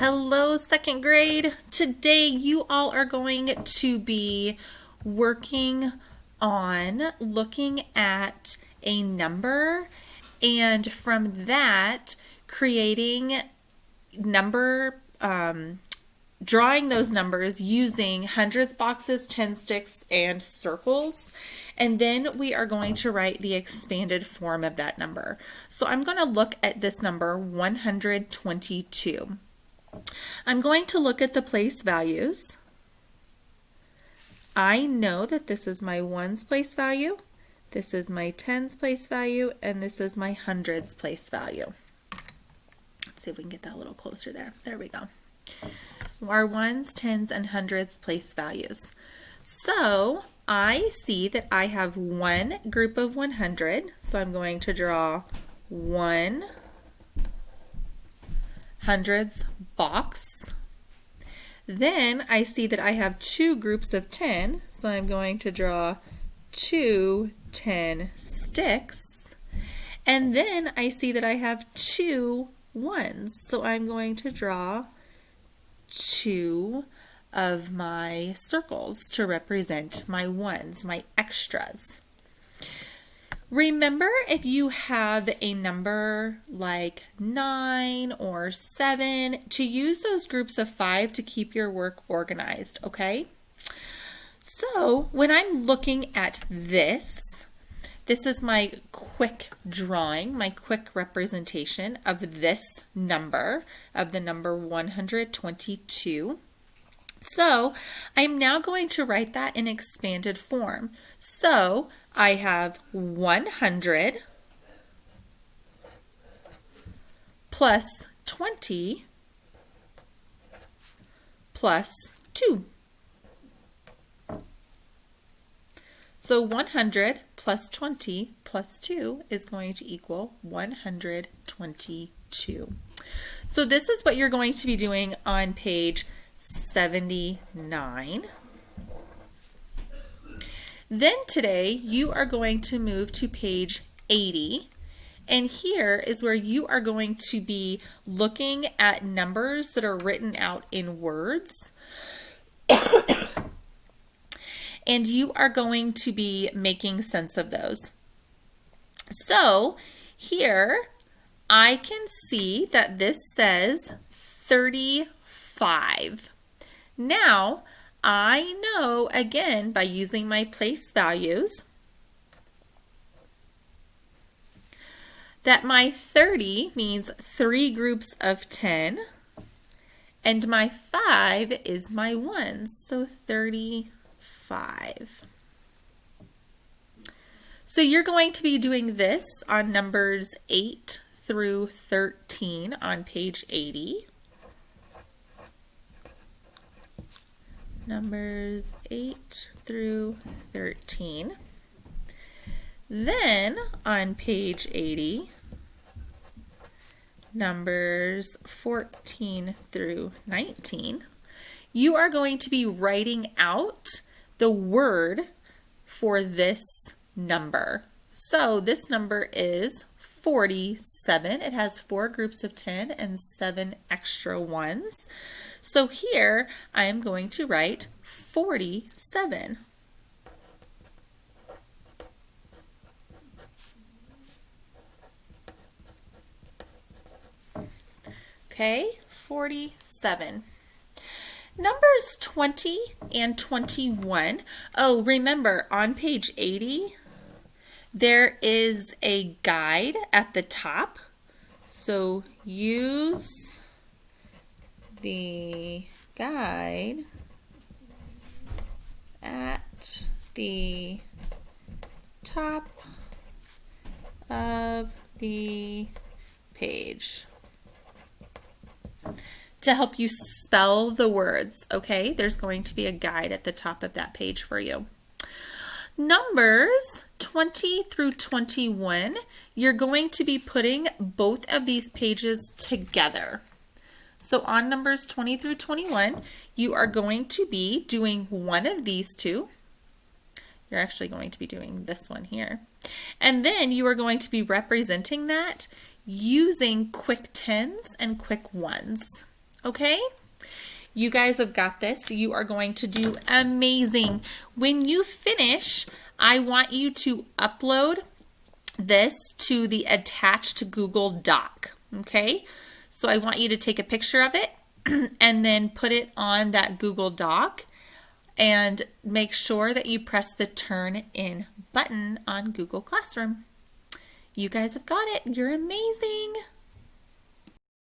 Hello, second grade. Today you all are going to be working on looking at a number and from that creating number, drawing those numbers using hundreds boxes, 10 sticks, and circles. And then we are going to write the expanded form of that number. So I'm going to look at this number 122. I'm going to look at the place values. I know that this is my ones place value, this is my tens place value, and this is my hundreds place value. Let's see if we can get that a little closer there. There we go. Our ones, tens, and hundreds place values. So I see that I have one group of 100, so I'm going to draw one hundreds box. Then I see that I have two groups of 10, so I'm going to draw two 10 sticks. And then I see that I have two ones, so I'm going to draw two of my circles to represent my ones, my extras. Remember, if you have a number like 9 or 7, to use those groups of 5 to keep your work organized, okay? So when I'm looking at this is my quick drawing, my quick representation of this number, of the number 122. So I'm now going to write that in expanded form. So I have 100 plus 20 plus 2. So 100 plus 20 plus 2 is going to equal 122. So this is what you're going to be doing on page 79. Then today you are going to move to page 80, and here is where you are going to be looking at numbers that are written out in words. And you are going to be making sense of those. So here I can see that this says 35. Now I know, again, by using my place values, that my 30 means 3 groups of 10, and my 5 is my ones, so 35. So you're going to be doing this on numbers 8 through 13 on page 80. Numbers 8 through 13. Then on page 80, numbers 14 through 19, you are going to be writing out the word for this number. So this number is 47. It has 4 groups of 10 and 7 extra ones. So here I am going to write 47. Okay, 47. Numbers 20 and 21. Oh, remember on page 80, there is a guide at the top. So use the guide at the top of the page to help you spell the words, okay? There's going to be a guide at the top of that page for you. Numbers 20 through 21, you're going to be putting both of these pages together. So on numbers 20 through 21, you are going to be doing one of these two. You're actually going to be doing this one here. And then you are going to be representing that using quick tens and quick ones. Okay? You guys have got this. You are going to do amazing. When you finish, I want you to upload this to the attached Google Doc. Okay? So I want you to take a picture of it and then put it on that Google Doc, and make sure that you press the Turn In button on Google Classroom. You guys have got it. You're amazing.